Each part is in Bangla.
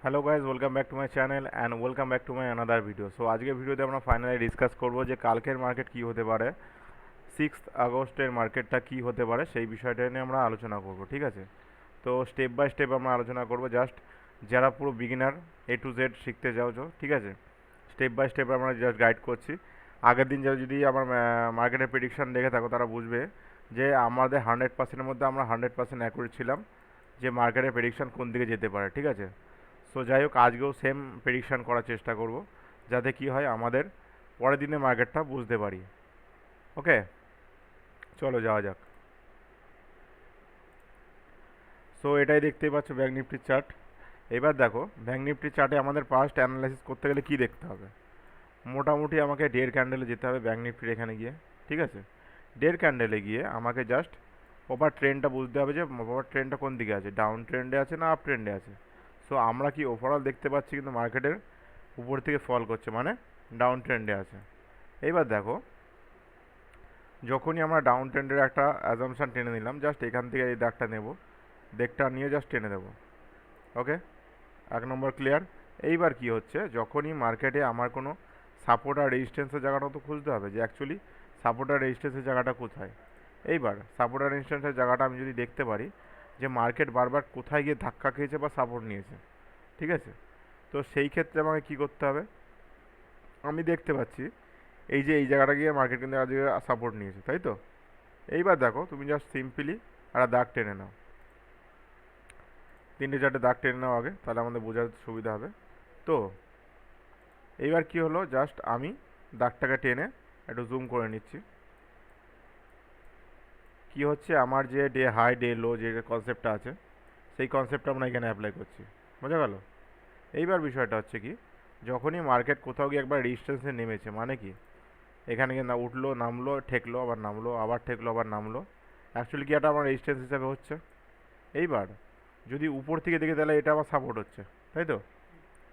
Hello guys, welcome back to my channel and welcome back to my another video. So আজকের ভিডিওতে আমরা ফাইনালি ডিসকাস করব যে কালকের মার্কেট কী হতে পারে, 6 আগস্টের মার্কেটটা কী হতে পারে সেই বিষয়টা নিয়ে আমরা আলোচনা করব। ঠিক আছে, তো স্টেপ বাই স্টেপ আমরা আলোচনা করব। জাস্ট যারা পুরো বিগিনার A to Z শিখতে যাও, ঠিক আছে, স্টেপ বাই স্টেপ আমরা জাস্ট গাইড করছি। আগের দিন যারা যদি আমার মার্কেটের প্রেডিকশান দেখে থাকো তারা বুঝবে যে আমাদের 100%-এর মধ্যে আমরা 100% অ্যাকুরেট ছিলাম যে মার্কেটের প্রেডিকশান কোন দিকে যেতে পারে। ঠিক আছে, সো যাই হোক, আজকেও সেম প্রেডিকশান করার চেষ্টা করব যাতে কি হয় আমাদের পরের দিনে মার্কেটটা বুঝতে পারি। ওকে, চলো যাওয়া যাক। সো এটাই দেখতেই পাচ্ছ ব্যাঙ্ক নিফটির চার্ট। এবার দেখো ব্যাঙ্ক নিফটির চার্টে আমাদের পাস্ট অ্যানালাইসিস করতে গেলে কি দেখতে হবে। মোটামুটি আমাকে ডের ক্যান্ডেলে যেতে হবে ব্যাঙ্ক নিফটির এখানে গিয়ে। ঠিক আছে, ডের ক্যান্ডেলে গিয়ে আমাকে জাস্ট প্রপার ট্রেন্ডটা বুঝতে হবে যে প্রপার ট্রেন্ডটা কোন দিকে আছে, ডাউন ট্রেন্ডে আছে না আপ ট্রেন্ডে আছে। সো আমরা কি ওভারঅল দেখতে পাচ্ছি কিন্তু মার্কেটের উপর থেকে ফল করছে, মানে ডাউন ট্রেন্ডে আছে। এইবার দেখো, যখনই আমরা ডাউন ট্রেন্ডের একটা অ্যাজাম্পশান টেনে নিলাম, জাস্ট এখান থেকে এই দাগটা নেব, দেখটা নিয়ে জাস্ট টেনে দেবো। ওকে, 1 নম্বর ক্লিয়ার। এইবার কি হচ্ছে, যখনই মার্কেটে আমার কোনো সাপোর্ট আর রেজিস্ট্যান্সের জায়গাটা তো খুঁজতে হবে যে অ্যাকচুয়ালি সাপোর্ট আর রেজিস্ট্যান্সের জায়গাটা কোথায়। এইবার সাপোর্ট আর রেজিস্ট্যান্সের জায়গাটা আমি যদি দেখতে পারি যে মার্কেট বারবার কোথায় গিয়ে ধাক্কা খেয়েছে বা সাপোর্ট নিয়েছে, ঠিক আছে, তো সেই ক্ষেত্রে আমাকে কী করতে হবে, আমি দেখতে পাচ্ছি এই যে এই জায়গাটা গিয়ে মার্কেট কিন্তু আজকে সাপোর্ট নিয়েছে, তাই তো। এইবার দেখো তুমি জাস্ট সিম্পলি একটা দাগ টেনে নাও, 3-4টে দাগ টেনে নাও আগে, তাহলে আমাদের বোঝার সুবিধা হবে। তো এইবার কি হলো, জাস্ট আমি দাগটাকে টেনে একটু জুম করে নিচ্ছি। কি হচ্ছে, আমার যে ডে হাই ডে লো যে কনসেপ্টটা আছে সেই কনসেপ্টটা আমরা এখানে অ্যাপ্লাই করছি, বোঝা গেল। এইবার বিষয়টা হচ্ছে কি, যখনই মার্কেট কোথাও গিয়ে একবার রেজিস্ট্যান্সে নেমেছে, মানে কি এখানে গিয়ে না উঠলো নামলো ঠেকলো আবার নামলো আবার ঠেকলো আবার নামলো, অ্যাকচুয়ালি কি এটা আমার রেজিস্ট্যান্স হিসাবে হচ্ছে। এইবার যদি উপর থেকে দেখে তাহলে এটা আমার সাপোর্ট হচ্ছে, তাই তো,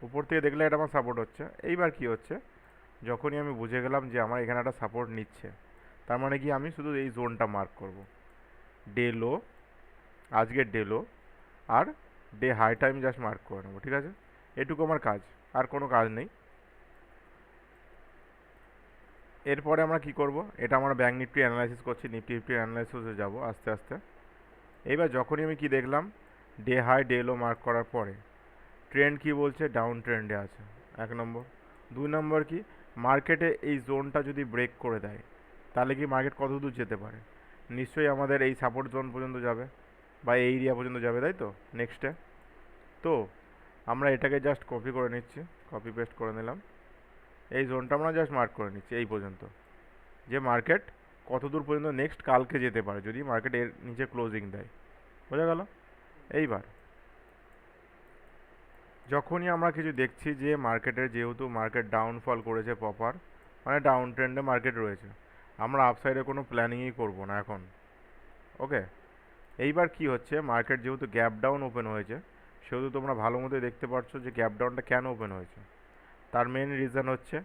উপর থেকে দেখলে এটা আমার সাপোর্ট হচ্ছে। এইবার কি হচ্ছে, যখনই আমি বুঝে গেলাম যে আমার এখানে একটা সাপোর্ট নিচ্ছে, তার মানে কি আমি শুধু এই জোনটা মার্ক করব, ডে লো, আজকের ডে লো আর ডে হাইটা আমি জাস্ট মার্ক করে নেবো। ঠিক আছে, এটুকু আমার কাজ, আর কোনো কাজ নেই। এরপরে আমরা কি করব, এটা আমরা ব্যাঙ্ক নিফটি অ্যানালাইসিস করছি, নিফটি ফিফটি অ্যানালাইসিসে যাব আস্তে আস্তে। এইবার যখনই আমি কি দেখলাম, ডে হাই ডে লো মার্ক করার পরে ট্রেন্ড কি বলছে, ডাউন ট্রেন্ডে আছে, 1 নম্বর। 2 নম্বর কি, মার্কেটে এই জোনটা যদি ব্রেক করে দেয় তাহলে কি মার্কেট কত দূর যেতে পারে, নিশ্চয়ই আমাদের এই সাপোর্ট জোন পর্যন্ত যাবে বা এই এরিয়া পর্যন্ত যাবে, তাই তো। নেক্সটে তো আমরা এটাকে জাস্ট কপি করে নিচ্ছি, কপি পেস্ট করে নিলাম, এই জোনটা আমরা জাস্ট মার্ক করে নিচ্ছি এই পর্যন্ত, যে মার্কেট কত দূর পর্যন্ত নেক্সট কালকে যেতে পারে যদি মার্কেট এর নিচে ক্লোজিং দেয়, বোঝা গেল। এইবার যখনই আমরা কিছু দেখছি যে মার্কেটের যেহেতু মার্কেট ডাউনফল করেছে প্রপার, মানে ডাউন ট্রেন্ডে মার্কেট রয়েছে, আমরা আপসাইডে কোনো প্ল্যানিংই করব না এখন। ওকে, এইবার কি হচ্ছে, মার্কেট যেহেতু গ্যাপ ডাউন ওপেন হয়েছে, সেহেতু তোমরা ভালো মতো দেখতে পাচ্ছ যে গ্যাপ ডাউনটা কেন ওপেন হয়েছে। তার মেন রিজন হচ্ছে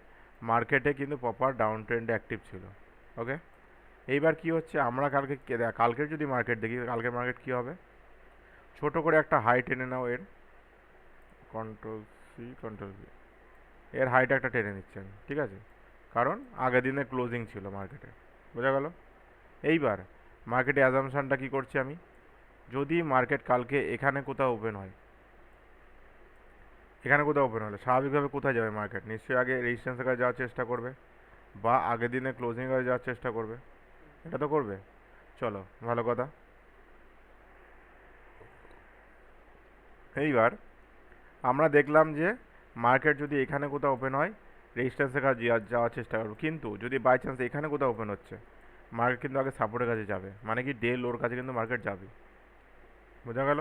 মার্কেটে কিন্তু প্রপার ডাউন ট্রেন্ডে অ্যাক্টিভ ছিল। ওকে, এইবার কি হচ্ছে, আমরা কালকের যদি মার্কেট দেখি, কালকের মার্কেট কি হবে, ছোট করে একটা হাই টেনে নাও, এর কন্ট্রোল সি এর হাইটা একটা টেনে নিচ্ছে আমি, ঠিক আছে, কারণ আগের দিনে ক্লোজিং ছিল মার্কেটে, বোঝা গেল। এইবার মার্কেটে অ্যাজামশানটা কি করছি আমি, যদি মার্কেট কালকে এখানে কোথাও ওপেন হয়, এখানে কোথাও ওপেন হলে স্বাভাবিকভাবে কোথায় যাবে মার্কেট, নিশ্চয়ই আগে রেজিস্ট্যান্সের কাছে যাওয়ার চেষ্টা করবে বা আগের দিনে ক্লোজিংয়ের কাছে যাওয়ার চেষ্টা করবে, এটা তো করবে। চলো, ভালো কথা। এইবার আমরা দেখলাম যে মার্কেট যদি এখানে কোথাও ওপেন হয় রেজিস্ট্যান্সের কাছে যাওয়ার চেষ্টা করবো, কিন্তু যদি বাই চান্স এখানে কোথাও ওপেন হচ্ছে, মার্কেট কিন্তু আগে সাপোর্টের কাছে যাবে, মানে কি ডে লোর কাছে কিন্তু মার্কেট যাবে, বোঝা গেল।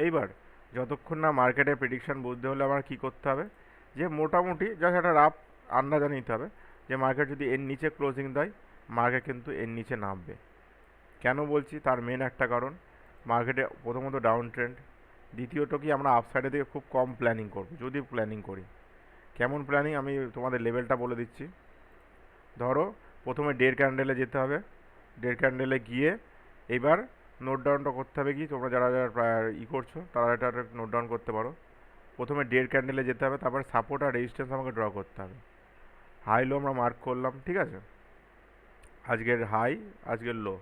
এইবার যতক্ষণ না মার্কেটের প্রেডিকশান বুঝতে হলে আমার কী করতে হবে, যে মোটামুটি জাস্ট একটা রাফ আন্দাজা নিতে হবে যে মার্কেট যদি এর নিচে ক্লোজিং দেয় মার্কেট কিন্তু এর নিচে নামবে। কেন বলছি, তার মেন একটা কারণ, মার্কেটে প্রথমত ডাউন ট্রেন্ড, দ্বিতীয়ত কি আমরা আপসাইডে থেকে খুব কম প্ল্যানিং করব, যদি প্ল্যানিং করি। কেমন প্ল্যানিং, আমি তোমাদের লেভেলটা বলে দিচ্ছি। ধরো প্রথমে ডের ক্যান্ডেলে যেতে হবে, ডের ক্যান্ডেলে গিয়ে এবার নোট ডাউনটা করতে হবে, কি তোমরা যারা যারা ই করছো তারা এটা নোট ডাউন করতে পারো। প্রথমে ডের ক্যান্ডেলে যেতে হবে, তারপর সাপোর্ট আর রেজিস্ট্যান্স আমাকে ড্র করতে হবে। হাই লো আমরা মার্ক করলাম, ঠিক আছে, আজকের হাই আজকের লো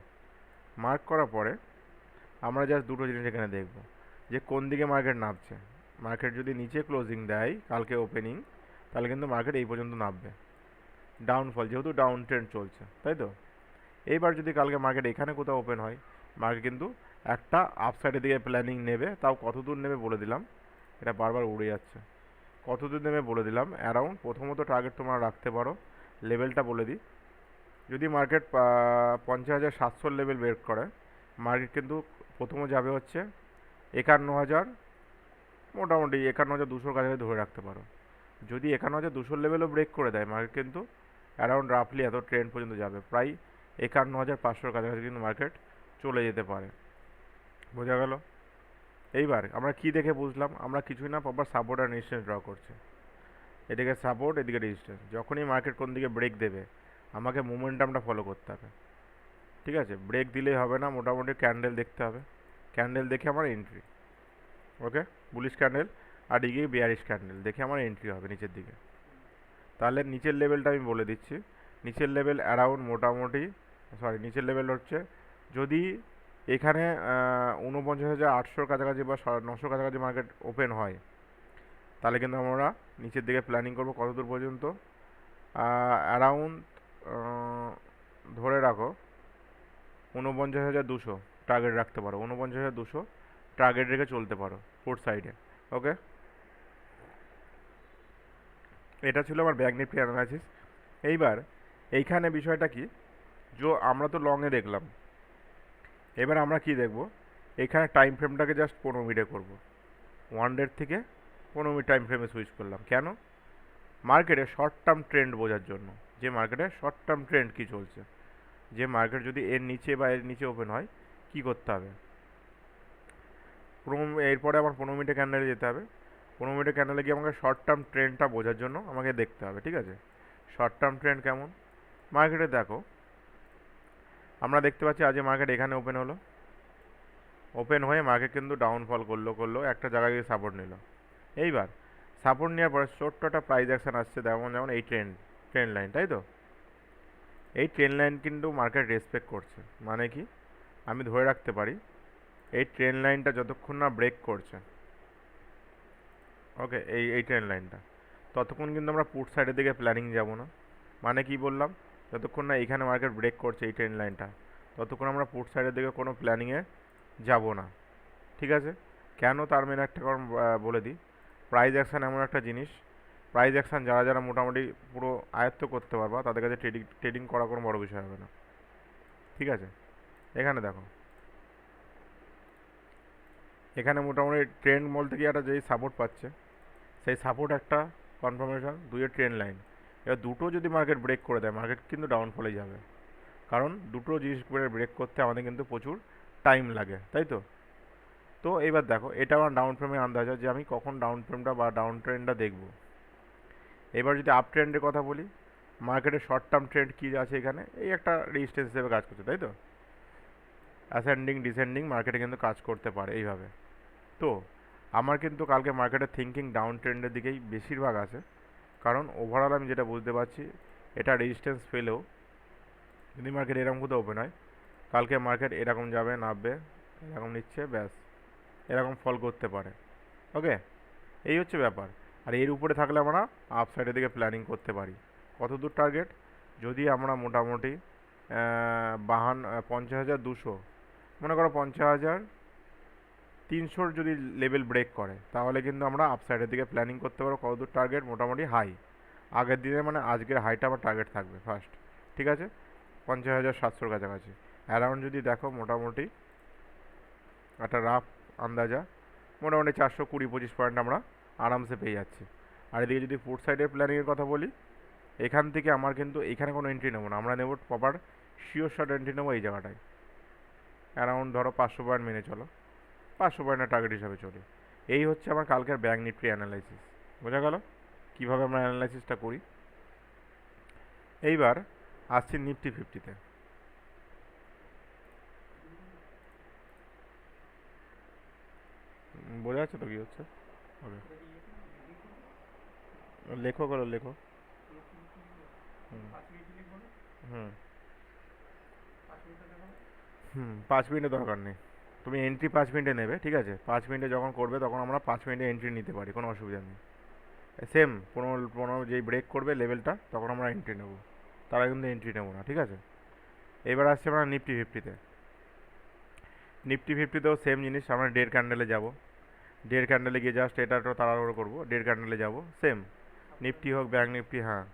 মার্ক করার পরে আমরা জাস্ট দুটো জিনিস এখানে দেখব, যে কোন দিকে মার্কেট নামছে। মার্কেট যদি নিচে ক্লোজিং দেয় কালকে ওপেনিং, তাহলে কিন্তু মার্কেট এই পর্যন্ত নামবে, ডাউনফল, যেহেতু ডাউন ট্রেন্ড চলছে, তাই তো। এইবার যদি কালকে মার্কেট এখানে কোথাও ওপেন হয়, মার্কেট কিন্তু একটা আপসাইডের দিকে প্ল্যানিং নেবে। তাও কত দূর নেবে বলে দিলাম, এটা বারবার উড়ে যাচ্ছে। কত দূর নেবে বলে দিলাম, অ্যারাউন্ড প্রথমত টার্গেট তোমরা রাখতে পারো, লেভেলটা বলে দিই। যদি মার্কেট 50,700 লেভেল ব্রেক করে, মার্কেট কিন্তু প্রথমে যাবে হচ্ছে 51,000, মোটামুটি 51,200 কাছাকাছি ধরে রাখতে পারো। যদি 51,200 লেভেলও ব্রেক করে দেয়, মার্কেট কিন্তু অ্যারাউন্ড রাফলি এত ট্রেন্ড পর্যন্ত যাবে, প্রায় 51,500 কাছাকাছি কিন্তু মার্কেট চলে যেতে পারে। বোঝা গেল? এইবার আমরা কি দেখে বুঝলাম, আমরা কিছুই না, প্রপার সাপোর্ট আর রেজিস্ট্যান্স ড্র করছে। এদিকে সাপোর্ট, এদিকে রেজিস্ট্যান্স। যখনই মার্কেট কোন দিকে ব্রেক দেবে, আমাকে মোমেন্টামটা ফলো করতে হবে, ঠিক আছে। ব্রেক দিলেই হবে না, মোটামুটি ক্যান্ডেল দেখতে হবে, ক্যান্ডেল দেখে আমার এন্ট্রি। ওকে, বুলিশ ক্যান্ডেল আর এদিকে বিয়ারিশ ক্যান্ডেল দেখে আমার এন্ট্রি হবে নিচের দিকে। তাহলে নিচের লেভেলটা আমি বলে দিচ্ছি, নিচের লেভেল অ্যারাউন্ড মোটামুটি, নিচের লেভেল হচ্ছে যদি এখানে 49,800 কাছাকাছি বা 900 কাছাকাছি মার্কেট ওপেন হয়, তাহলে কিন্তু আমরা নিচের দিকে প্ল্যানিং করবো কত দূর পর্যন্ত, অ্যারাউন্ড ধরে রাখো 49,200 টার্গেট রাখতে পারো, 49,200 টার্গেট রেখে চলতে পারো ফোর্থ সাইডে। ওকে, এটা ছিল আমার ব্যাঙ্ক নিফটি অ্যানালাইসিস। এইবার এইখানে বিষয়টা কি, আমরা তো লংয়ে দেখলাম, এবার আমরা কি দেখব, এখানে টাইম ফ্রেমটাকে জাস্ট 15 মিনিটে করব। 1 ডে থেকে 15 মিনিট টাইম ফ্রেমে সুইচ করলাম, কেন? মার্কেটে শর্ট টার্ম ট্রেন্ড বোঝার জন্য, যে মার্কেটে শর্ট টার্ম ট্রেন্ড কী চলছে, যে মার্কেট যদি এর নিচে বা এর নিচে ওপেন হয় কি করতে হবে। এরপরে আমার 15 মিনিটে ক্যান্ডেলে যেতে হবে, 15 মিনিটে ক্যান্ডেলে গিয়ে আমাকে শর্ট টার্ম ট্রেন্ডটা বোঝার জন্য আমাকে দেখতে হবে, ঠিক আছে। শর্ট টার্ম ট্রেন্ড কেমন মার্কেটে দেখো, আমরা দেখতে পাচ্ছি আজ মার্কেট এখানে ওপেন হলো, ওপেন হয়ে মার্কেট কিন্তু ডাউনফল করলো একটা জায়গায় গিয়ে সাপোর্ট নিল। এইবার সাপোর্ট নেওয়ার পরে ছোট্ট একটা প্রাইস অ্যাকশন আসছে, যেমন এই ট্রেন্ড লাইন, তাই তো। এই ট্রেন্ড লাইন কিন্তু মার্কেট রেসপেক্ট করছে, মানে কি আমি ধরে রাখতে পারি এই ট্রেন্ড লাইনটা যতক্ষণ না ব্রেক করছে, ওকে, এই ট্রেন্ড লাইনটা, ততক্ষণ কিন্তু আমরা পুট সাইডের দিকে প্ল্যানিং যাব না। মানে কি বললাম, যতক্ষণ না এখানে মার্কেট ব্রেক করছে এই ট্রেন্ড লাইনটা, ততক্ষণ আমরা পুট সাইডের দিকে কোনো প্ল্যানিংয়ে যাব না, ঠিক আছে। কেন, তার মেন একটা কারণ বলে দিই। প্রাইস অ্যাকশান এমন একটা জিনিস, প্রাইস অ্যাকশান যারা যারা মোটামুটি পুরো আয়ত্ত করতে পারবা, তাদের কাছে ট্রেডিং করা কোনো বড় বিষয় হবে না, ঠিক আছে। এখানে দেখো, এখানে মোটামুটি ট্রেন্ড বলতে কি একটা যেই সাপোর্ট পাচ্ছে, সেই সাপোর্ট একটা কনফার্মেশন, দুইয়ের ট্রেন্ড লাইন। এবার দুটো যদি মার্কেট ব্রেক করে দেয়, মার্কেট কিন্তু ডাউনফলে যাবে, কারণ দুটো জিনিস ব্রেক করতে আমাদের কিন্তু প্রচুর টাইম লাগে, তাই তো। তো এবার দেখো, এটা আমার ডাউন ফ্রেমের আন্দাজ, যে আমি কখন ডাউন ফ্রেমটা বা ডাউন ট্রেন্ডটা দেখব। এবার যদি আপ ট্রেন্ডের কথা বলি, মার্কেটের শর্ট টার্ম ট্রেন্ড কী আছে এখানে, এই একটা রেজিস্ট্যান্স হিসেবে কাজ করছে, তাই তো। অ্যাসেন্ডিং ডিসেন্ডিং মার্কেটে কিন্তু কাজ করতে পারে এইভাবে। তো আমার কিন্তু কালকে মার্কেটের থিঙ্কিং ডাউন ট্রেন্ডের দিকেই বেশিরভাগ আছে, কারণ ওভারঅল আমি যেটা বুঝতে পারছি, এটা রেজিস্ট্যান্স ফেলেও যদি মার্কেট এরকম কোথাও ওপেন হয়, কালকে মার্কেট এরকম যাবে, নামবে, এরকম নিচ্ছে, ব্যাস এরকম ফল করতে পারে। ওকে, এই হচ্ছে ব্যাপার। আর এর উপরে থাকলে আমরা আপ সাইডের দিকে প্ল্যানিং করতে পারি। কত দূর টার্গেট, যদি আমরা মোটামুটি 50,200, মনে করো 50,300 যদি লেভেল ব্রেক করে, তাহলে কিন্তু আমরা আপ সাইডের দিকে প্ল্যানিং করতে পারবো। কত দূর টার্গেট, মোটামুটি হাই, আগের দিনে মানে আজকের হাইটা আমার টার্গেট থাকবে ফার্স্ট, ঠিক আছে, 50,700 কাছাকাছি। অ্যারাউন্ড যদি দেখো মোটামুটি একটা রাফ আন্দাজা, মোটামুটি 420-25 পয়েন্ট আমরা আরামসে পেয়ে যাচ্ছি। আর এদিকে যদি ফুড সাইডের প্ল্যানিংয়ের কথা বলি, এখান থেকে আমার কিন্তু এখানে কোনো এন্ট্রি নেবো না, আমরা নেব প্রপার শিওর শট এন্ট্রি নেবো এই জায়গাটায়, অ্যারাউন্ড ধরো 500 পয়েন্ট মেনে চলো, 500 পয়েন্টের টার্গেট হিসাবে চলি। এই হচ্ছে আমার কালকের ব্যাঙ্ক নিফটি অ্যানালাইসিস। বোঝা গেল কীভাবে আমরা অ্যানালাইসিসটা করি। এইবার আসছি নিফটি 50-তে। বোঝা যাচ্ছে তো কী হচ্ছে? ওকে, লেখো করো লেখো। হুম হুম হুম 5 মিনিটের দরকার নেই। তুমি এন্ট্রি 5 মিনিটে নেবে, ঠিক আছে? 5 মিনিটে যখন করবে তখন আমরা 5 মিনিটে এন্ট্রি নিতে পারি, কোনো অসুবিধা নেই। সেম 15 15 যেই ব্রেক করবে লেভেলটা তখন আমরা এন্ট্রি নেব, তারা কিন্তু এন্ট্রি নেবো না, ঠিক আছে? এবার আসছে আমরা নিফটি 50-তে। নিফটি 50তেও সেম জিনিস, আমরা ডের ক্যান্ডেলে যাব। ডের ক্যান্ডেলে গিয়ে জাস্ট এটা একটু তাড়াহুড়ো করবো, ডের ক্যান্ডেলে যাব সেম। নিফটি হোক ব্যাঙ্ক নিফটি, হ্যাঁ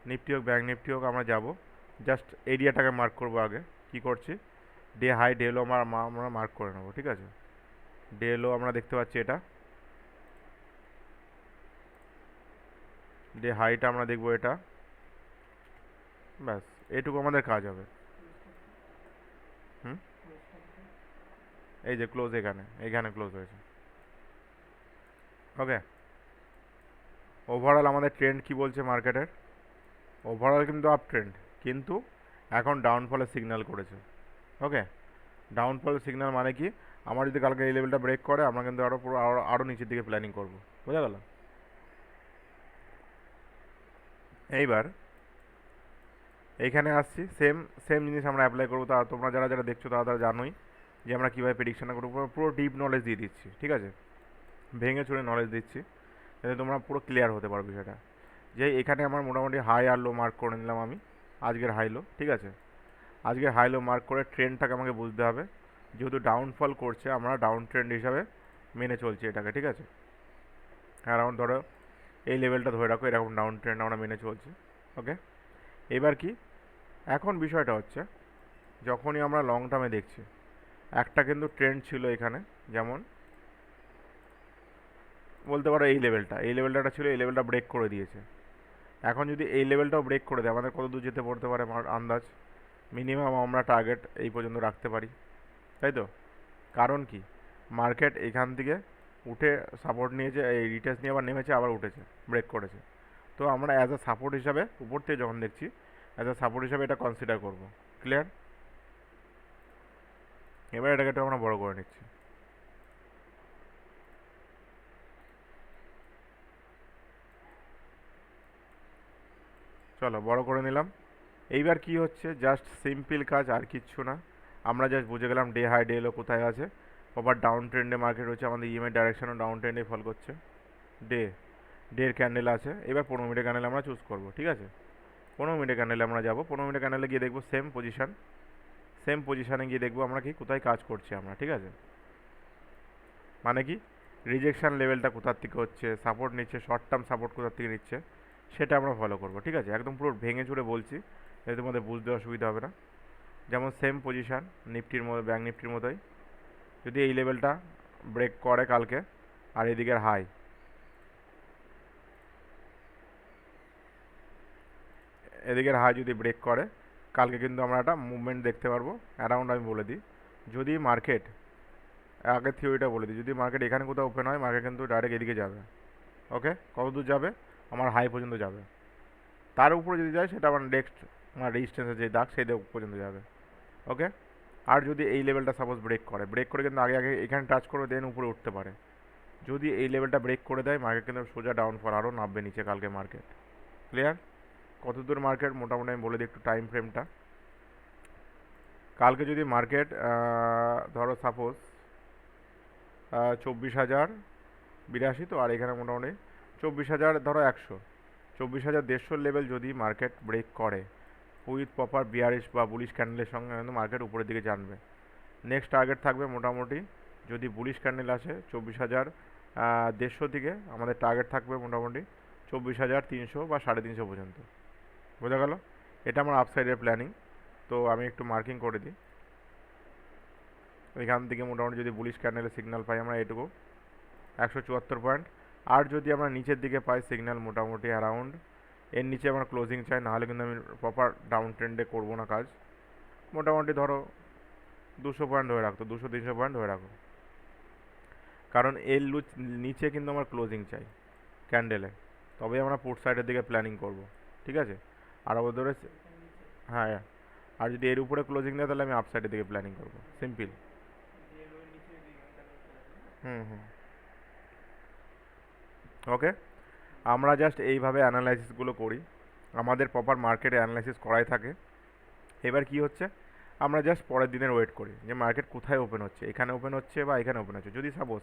নিফটি হোক ব্যাঙ্ক নিফটি হোক আমরা যাব। জাস্ট এরিয়াটাকে মার্ক করবো আগে। কি করছি, ডে হাই ডে লো আমরা মার্ক করে নেবো, ঠিক আছে? ডে লো আমরা দেখতে পাচ্ছি এটা, ডে হাইটা আমরা দেখবো এটা। ব্যাস, এটুকু আমাদের কাজ হবে। হুম, এই যে ক্লোজ, এখানে এখানে ক্লোজ হয়েছে। ওকে, ওভারঅল আমাদের ট্রেন্ড কি বলছে মার্কেটের? ওভারঅল কিন্তু আপ ট্রেন্ড, কিন্তু এখন ডাউনফলের সিগন্যাল করেছে। ওকে, ডাউনফল সিগন্যাল মানে কি, আমার যদি কালকে এই লেভেলটা ব্রেক করে আমরা কিন্তু আরও পুরো আরও নিচের দিকে প্ল্যানিং করব, বোঝা গেল? এইবার এইখানে আসছি, সেম সেম জিনিস আমরা অ্যাপ্লাই করবো। তা তোমরা যারা যারা দেখছো তারা তারা জানোই যে আমরা কীভাবে প্রেডিকশান করবো। পুরো ডিপ নলেজ দিয়ে দিচ্ছি, ঠিক আছে? ভেঙে চুরে নলেজ দিচ্ছি যাতে তোমরা পুরো ক্লিয়ার হতে পারো বিষয়টা। যে এখানে আমার মোটামুটি হাই আর লো মার্ক করে নিলাম আমি, আজকের হাই লো, ঠিক আছে? আজকের হাই লো মার্ক করে ট্রেন্ডটাকে আমাকে বুঝতে হবে। যেহেতু ডাউনফল করছে আমরা ডাউন ট্রেন্ড হিসাবে মেনে চলছি এটাকে, ঠিক আছে? অ্যারাউন্ড ধরো এই লেভেলটা ধরে রাখো, এরকম ডাউন ট্রেন্ড আমরা মেনে চলছি। ওকে, এবার কি, এখন বিষয়টা হচ্ছে যখনই আমরা লং টার্মে দেখছি একটা কিন্তু ট্রেন্ড ছিল এখানে, যেমন বলতে পারো এই লেভেলটা ছিল, এই লেভেলটা ব্রেক করে দিয়েছে। এখন যদি এই লেভেলটাও ব্রেক করে দেয় আমাদের কত দূর যেতে পড়তে পারে আমার আন্দাজ, মিনিমাম আমরা টার্গেট এই পর্যন্ত রাখতে পারি, তাই তো? কারণ কি, মার্কেট এখান থেকে উঠে সাপোর্ট নিয়েছে, এই রিটেস্ট নিয়ে আবার নেমেছে, আবার উঠেছে, ব্রেক করেছে। তো আমরা অ্যাজ আ সাপোর্ট হিসাবে উপর থেকে যখন দেখছি, অ্যাজ আ সাপোর্ট হিসাবে এটা কনসিডার করব। ক্লিয়ার? এবার এটাকে একটু আমরা বড় করে নিচ্ছি। চলো বড় করে নিলাম। এইবার কি হচ্ছে, জাস্ট সিম্পল কাজ, আর কিচ্ছু না। আমরা জাস্ট বুঝে গেলাম ডে হাই ডে লো কোথায় আছে। প্রপার ডাউন ট্রেন্ডে মার্কেট হচ্ছে, আমাদের ইএমআই ডাইরেকশনও ডাউন ট্রেন্ডে ফল করছে। ডে ডের ক্যান্ডেল আছে, এবার 15 মিনিটের ক্যান্ডেল আমরা চুজ করব, ঠিক আছে? 15 মিনিটের ক্যান্ডেলে আমরা যাব, 15 মিনিটের ক্যান্ডেলে গিয়ে দেখবো সেম পজিশন, সেম পজিশানে গিয়ে দেখবো আমরা কি কোথায় কাজ করছি আমরা, ঠিক আছে? মানে কি, রিজেকশান লেভেলটা কোথার থেকে হচ্ছে, সাপোর্ট নিচ্ছে, শর্ট টার্ম সাপোর্ট কোথার থেকে নিচ্ছে, সেটা আমরা ফলো করবো, ঠিক আছে? একদম পুরো ভেঙে চুরে বলছি যাতে তোমাদের বুঝতে অসুবিধা হবে না। যেমন সেম পজিশান নিফটির মতো, ব্যাঙ্ক নিফটির মতোই, যদি এই লেভেলটা ব্রেক করে কালকে, আর এদিকের হাই, এদিকের হাই যদি ব্রেক করে কালকে কিন্তু আমরা একটা মুভমেন্ট দেখতে পারবো অ্যারাউন্ড, আমি বলে দিই, যদি মার্কেট, আগে থিওরিটা বলে দিই, যদি মার্কেট এখানে কোথাও ওপেন হয় মার্কেট কিন্তু ডাইরেক্ট এদিকে যাবে। ওকে, কত দূর যাবে, আমার হাই পর্যন্ত যাবে। তার উপরে যদি যায় সেটা আমার নেক্সট, আমার রেজিস্ট্যান্সের যে দাগ সেই দাগ পর্যন্ত যাবে। ওকে, আর যদি এই লেভেলটা সাপোজ ব্রেক করে কিন্তু আগে আগে এখানে টাচ করে দেন উপরে উঠতে পারে। যদি এই লেভেলটা ব্রেক করে দেয় মার্কেট কিন্তু সোজা ডাউনফল আরও নামবে নিচে কালকে মার্কেট। ক্লিয়ার? কত দূর মার্কেট মোটামুটি আমি বলে দিই একটু টাইম ফ্রেমটা। কালকে যদি মার্কেট ধরো সাপোজ 24,082, তো আর এখানে মোটামুটি 24,000 ধরো 100, 24,150 লেভেল যদি মার্কেট ব্রেক করে উইথ প্রপার বিয়ারিশ বা বুলিশ ক্যান্ডেলের সঙ্গে কিন্তু মার্কেট উপরের দিকে জানবে। নেক্সট টার্গেট থাকবে মোটামুটি, যদি বুলিশ ক্যান্ডেল আসে 24,150 দিকে আমাদের টার্গেট থাকবে মোটামুটি 24,300 বা 350 পর্যন্ত। বোঝা গেল? এটা আমার আপসাইডের প্ল্যানিং। তো আমি একটু মার্কিং করে দিই, ওইখান থেকে মোটামুটি যদি বুলিশ ক্যান্ডেলের সিগন্যাল পাই আমরা এটুকু 174 পয়েন্ট। আর যদি আমরা নিচের দিকে পাই সিগন্যাল মোটামুটি অ্যারাউন্ড এর নিচে আমরা ক্লোজিং চাই, নাহলে কিন্তু আমি প্রপার ডাউন ট্রেন্ডে করবো না কাজ। মোটামুটি ধরো 200 পয়েন্ট ধরে রাখতো, 200-300 পয়েন্ট ধরে রাখো, কারণ এর নিচে কিন্তু আমার ক্লোজিং চাই ক্যান্ডেলে, তবেই আমরা পুট সাইডের দিকে প্ল্যানিং করব, ঠিক আছে? আর আবার ধরে, হ্যাঁ, আর যদি এর উপরে ক্লোজিং দেয় তাহলে আমি আপ সাইডের দিকে প্ল্যানিং করব, সিম্পল। হুম হুম, ওকে। আমরা জাস্ট এইভাবে অ্যানালাইসিসগুলো করি, আমাদের প্রপার মার্কেটে অ্যানালাইসিস করাই থাকে। এবার কি হচ্ছে, আমরা জাস্ট পরের দিনের ওয়েট করি যে মার্কেট কোথায় ওপেন হচ্ছে, এখানে ওপেন হচ্ছে বা এখানে ওপেন হচ্ছে। যদি সাপোজ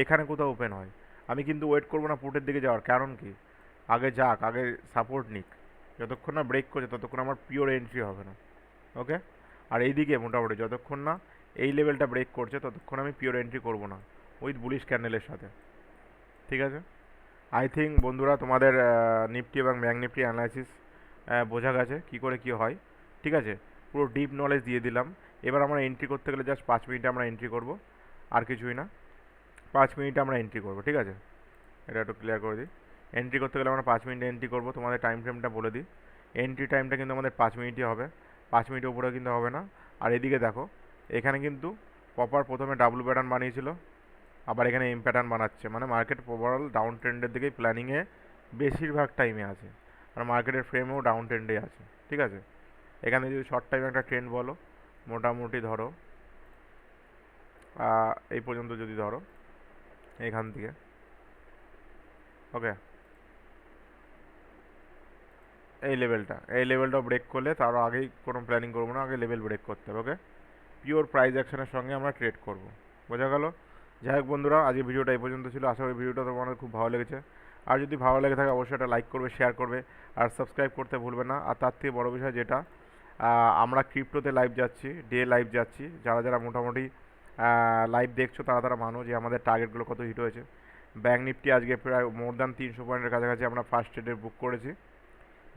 এখানে কোথাও ওপেন হয়, আমি কিন্তু ওয়েট করবো না পুটের দিকে যাওয়ার, কারণ কি, আগে যাক, আগে সাপোর্ট নিক, যতক্ষণ না ব্রেক করছে ততক্ষণ আমার পিওর এন্ট্রি হবে না। ওকে, আর এইদিকে মোটামুটি যতক্ষণ না এই লেভেলটা ব্রেক করছে ততক্ষণ আমি পিওর এন্ট্রি করবো না উইথ বুলিশ ক্যান্ডেলের সাথে। ঠিক আছে, আই থিঙ্ক বন্ধুরা তোমাদের নিফটি এবং ব্যাঙ্ক নিফটি অ্যানালাইসিস বোঝা গেছে কী করে কী হয়। ঠিক আছে, পুরো ডিপ নলেজ দিয়ে দিলাম। এবার আমরা এন্ট্রি করতে গেলে জাস্ট 5 মিনিটে আমরা এন্ট্রি করব, আর কিছুই না। 5 মিনিটে আমরা এন্ট্রি করব, ঠিক আছে, এটা একটু ক্লিয়ার করে দিই। এন্ট্রি করতে গেলে আমরা 5 মিনিটে এন্ট্রি করব। তোমাদের টাইম ফ্রেমটা বলে দিই, এন্ট্রি টাইমটা কিন্তু আমাদের 5 মিনিটই হবে, 5 মিনিটের উপরে কিন্তু হবে না। আর এদিকে দেখো, এখানে কিন্তু প্রপার প্রথমে ডাব্লু প্যাটার্ন বানিয়েছিল, আবার এখানে এম প্যাটার্ন বানাচ্ছে, মানে মার্কেট ওভারঅল ডাউন ট্রেন্ডের দিকেই প্ল্যানিংয়ে বেশিরভাগ টাইমে আছে, আর মার্কেটের ফ্রেমেও ডাউন ট্রেন্ডেই আছে। ঠিক আছে, এখানে যদি শর্ট টাইমে একটা ট্রেন্ড বলো, মোটামুটি ধরো এই পর্যন্ত যদি ধরো এখান থেকে, ওকে, এই লেভেলটা ব্রেক করলে তারও আগেই কোনো প্ল্যানিং করবো না, আগে লেভেল ব্রেক করতে হবে। ওকে, পিওর প্রাইস অ্যাকশনের সঙ্গে আমরা ট্রেড করব, বোঝা গেল। যাই হোক বন্ধুরা, আজকে ভিডিওটা এই পর্যন্ত ছিল, আশা করি ভিডিওটা তোমাদের খুব ভালো লেগেছে। আর যদি ভালো লেগে থাকে অবশ্যই একটা লাইক করবে, শেয়ার করবে, আর সাবস্ক্রাইব করতে ভুলবে না। আর তার থেকে বড় বিষয় যেটা, আমরা ক্রিপ্টোতে লাইভ যাচ্ছি, ডে লাইভ যাচ্ছি। যারা যারা মোটামুটি লাইভ দেখছো তারা তারা মানো যে আমাদের টার্গেটগুলো কত হিট হয়েছে। ব্যাঙ্ক নিফটি আজকে প্রায় মোর দ্যান 300 পয়েন্টের কাছাকাছি আমরা ফার্স্ট ট্রেডে বুক করেছি।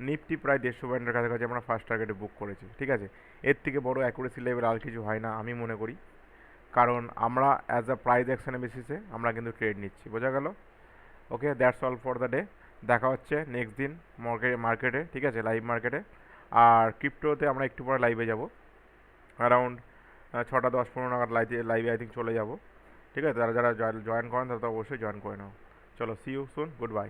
নিফটি প্রায় 150 পয়েন্টের কাছাকাছি আমরা ফার্স্ট টার্গেটে বুক করেছি। ঠিক আছে, এর থেকে বড় অ্যাকুরেসি লেভেল আর কিছু হয় না আমি মনে করি, কারণ আমরা অ্যাজ আ প্রাইস অ্যাকশনের বেসিসে আমরা কিন্তু ট্রেড নিচ্ছি, বোঝা গেল। Okay, that's all for the day. দেখা হচ্ছে নেক্সট দিন মার্কেটে, ঠিক আছে, লাইভ মার্কেটে। আর ক্রিপ্টোতে আমরা একটু পরে লাইভে যাব, অ্যারাউন্ড 6টা 10-15 নাগাদ লাইভে আই থিঙ্ক চলে যাব। ঠিক আছে, যারা যারা জয়েন করেন তারা তো অবশ্যই জয়েন করে নাও। চলো, see you soon, good bye.